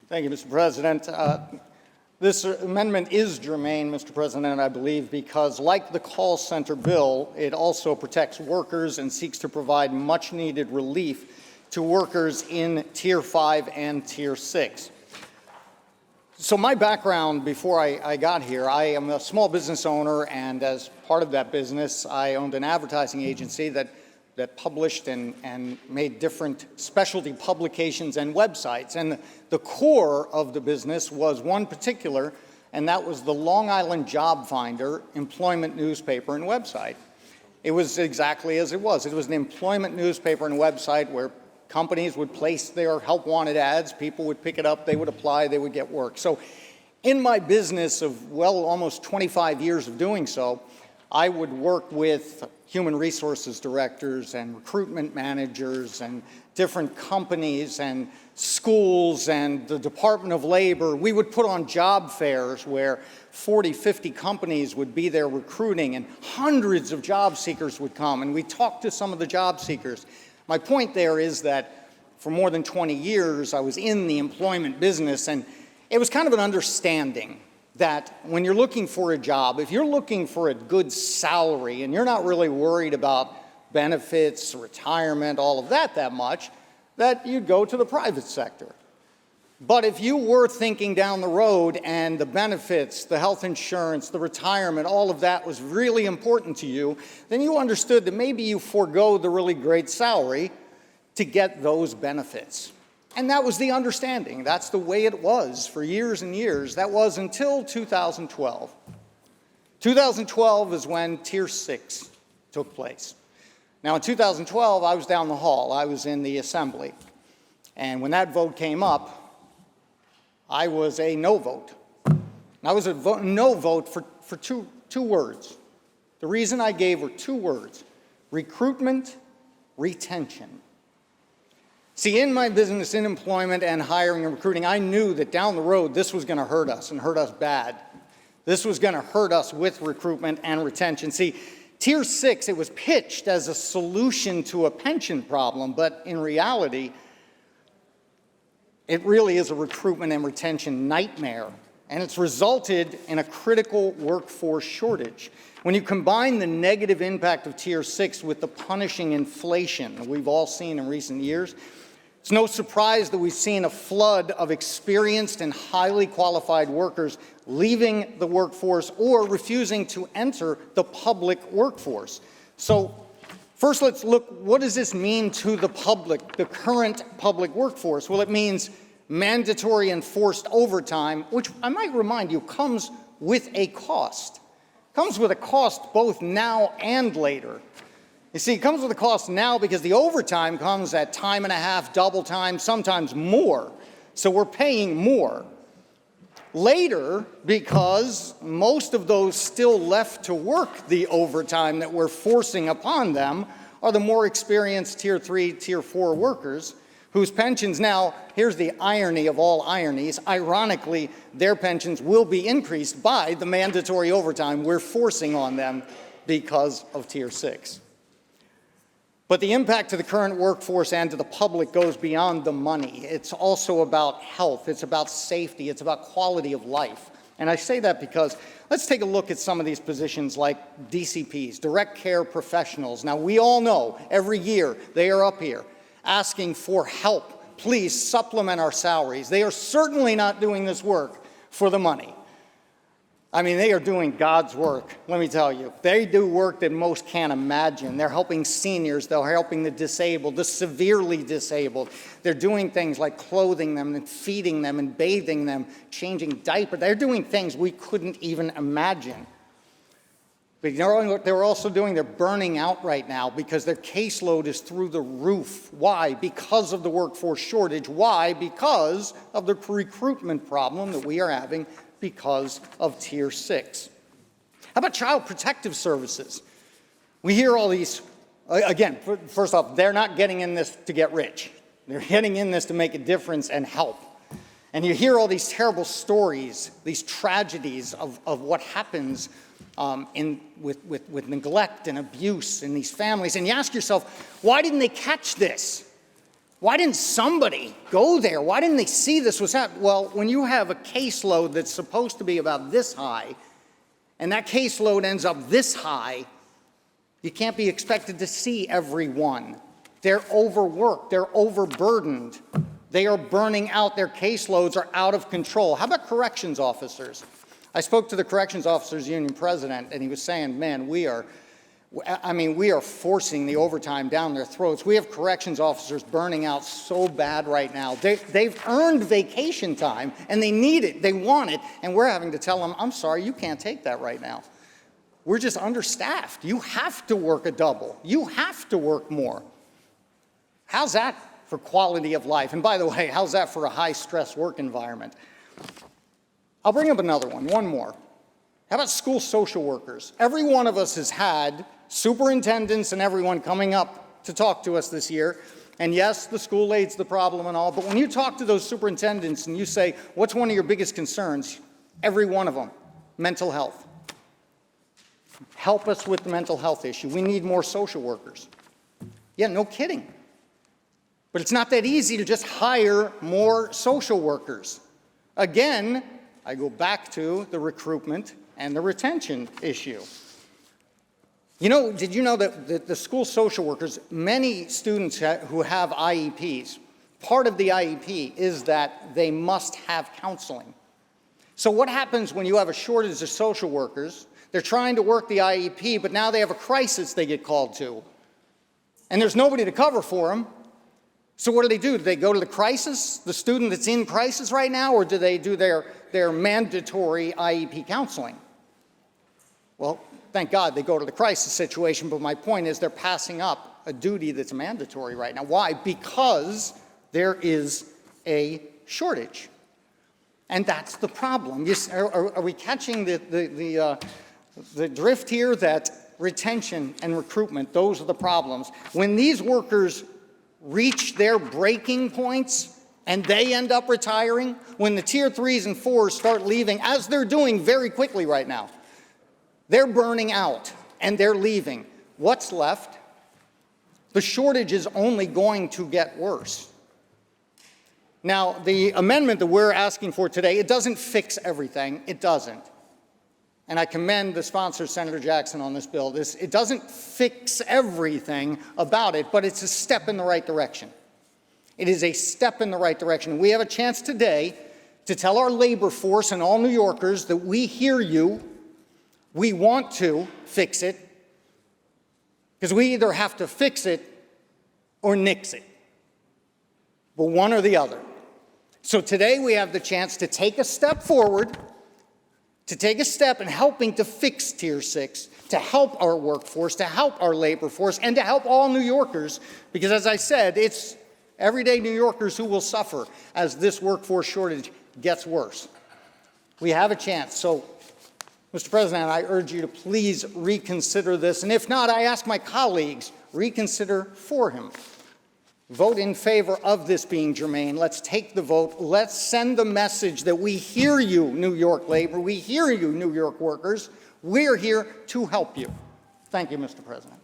Thank you, Mr. President. This amendment is germane, Mr. President, I believe, because like the call center bill, it also protects workers and seeks to provide much-needed relief to workers in Tier 5 and Tier 6. So my background before I got here, I am a small business owner, and as part of that business, I owned an advertising agency that published and made different specialty publications and websites. And the core of the business was one particular, and that was the Long Island Job Finder employment newspaper and website. It was exactly as it was. It was an employment newspaper and website where companies would place their help wanted ads, people would pick it up, they would apply, they would get work. So in my business of, well, almost 25 years of doing so, I would work with human resources directors and recruitment managers and different companies and schools and the Department of Labor. We would put on job fairs where 40, 50 companies would be there recruiting, and hundreds of job seekers would come, and we talked to some of the job seekers. My point there is that for more than 20 years, I was in the employment business, and it was kind of an understanding that when you're looking for a job, if you're looking for a good salary and you're not really worried about benefits, retirement, all of that much, that you'd go to the private sector. But if you were thinking down the road and the benefits, the health insurance, the retirement, all of that was really important to you, then you understood that maybe you forego the really great salary to get those benefits. And that was the understanding. That's the way it was for years and years. That was until 2012. 2012 is when Tier 6 took place. Now, in 2012, I was down the hall. I was in the assembly. And when that vote came up, I was a no vote. And I was a no vote for two words. The reason I gave were two words: recruitment, retention. See, in my business, in employment and hiring and recruiting, I knew that down the road this was going to hurt us and hurt us bad. This was going to hurt us with recruitment and retention. See, Tier 6, it was pitched as a solution to a pension problem, but in reality, it really is a recruitment and retention nightmare, and it's resulted in a critical workforce shortage. When you combine the negative impact of Tier 6 with the punishing inflation that we've all seen in recent years, it's no surprise that we've seen a flood of experienced and highly qualified workers leaving the workforce or refusing to enter the public workforce. So first, let's look, what does this mean to the public, the current public workforce? Well, it means mandatory enforced overtime, which I might remind you comes with a cost. Comes with a cost both now and later. You see, it comes with a cost now because the overtime comes at time and a half, double time, sometimes more. So we're paying more. Later, because most of those still left to work the overtime that we're forcing upon them are the more experienced Tier 3, Tier 4 workers whose pensions now, here's the irony of all ironies, ironically, their pensions will be increased by the mandatory overtime we're forcing on them because of Tier 6. But the impact to the current workforce and to the public goes beyond the money. It's also about health, it's about safety, it's about quality of life. And I say that because let's take a look at some of these positions like DCPs, direct care professionals. Now, we all know every year they are up here asking for help. Please supplement our salaries. They are certainly not doing this work for the money. I mean, they are doing God's work, let me tell you. They do work that most can't imagine. They're helping seniors, they're helping the disabled, the severely disabled. They're doing things like clothing them and feeding them and bathing them, changing diapers. They're doing things we couldn't even imagine. But you know what they're also doing? They're burning out right now because their caseload is through the roof. Why? Because of the workforce shortage. Why? Because of the recruitment problem that we are having because of Tier 6. How about child protective services? We hear all these, again, first off, they're not getting in this to get rich. They're getting in this to make a difference and help. And you hear all these terrible stories, these tragedies of what happens with neglect and abuse in these families. And you ask yourself, why didn't they catch this? Why didn't somebody go there? Why didn't they see this was happening? Well, when you have a caseload that's supposed to be about this high, and that caseload ends up this high, you can't be expected to see everyone. They're overworked, they're overburdened, they are burning out, their caseloads are out of control. How about corrections officers? I spoke to the Corrections Officers Union president, and he was saying, man, we are forcing the overtime down their throats. We have corrections officers burning out so bad right now. They've earned vacation time, and they need it, they want it, and we're having to tell them, I'm sorry, you can't take that right now. We're just understaffed. You have to work a double. You have to work more. How's that for quality of life? And by the way, how's that for a high-stress work environment? I'll bring up another one more. How about school social workers? Every one of us has had superintendents and everyone coming up to talk to us this year. And yes, the school aid's the problem and all, but when you talk to those superintendents and you say, what's one of your biggest concerns? Every one of them, mental health. Help us with the mental health issue. We need more social workers. Yeah, no kidding. But it's not that easy to just hire more social workers. Again, I go back to the recruitment and the retention issue. You know, did you know that the school social workers, many students who have IEPs, part of the IEP is that they must have counseling. So what happens when you have a shortage of social workers? They're trying to work the IEP, but now they have a crisis they get called to. And there's nobody to cover for them. So what do? Do they go to the crisis, the student that's in crisis right now, or do they do their mandatory IEP counseling? Well, thank God they go to the crisis situation, but my point is they're passing up a duty that's mandatory right now. Why? Because there is a shortage. And that's the problem. Are we catching the drift here that retention and recruitment, those are the problems? When these workers reach their breaking points and they end up retiring, when the tier 3s and 4s start leaving, as they're doing very quickly right now, they're burning out and they're leaving. What's left? The shortage is only going to get worse. Now, the amendment that we're asking for today, it doesn't fix everything. It doesn't. And I commend the sponsor, Senator Jackson, on this bill. It doesn't fix everything about it, but it's a step in the right direction. It is a step in the right direction. We have a chance today to tell our labor force and all New Yorkers that we hear you, we want to fix it, because we either have to fix it or nix it, but one or the other. So today we have the chance to take a step forward, to take a step in helping to fix Tier 6, to help our workforce, to help our labor force, and to help all New Yorkers, because as I said, it's everyday New Yorkers who will suffer as this workforce shortage gets worse. We have a chance. So, Mr. President, I urge you to please reconsider this, and if not, I ask my colleagues, reconsider for him. Vote in favor of this being germane. Let's take the vote. Let's send the message that we hear you, New York labor. We hear you, New York workers. We're here to help you. Thank you, Mr. President.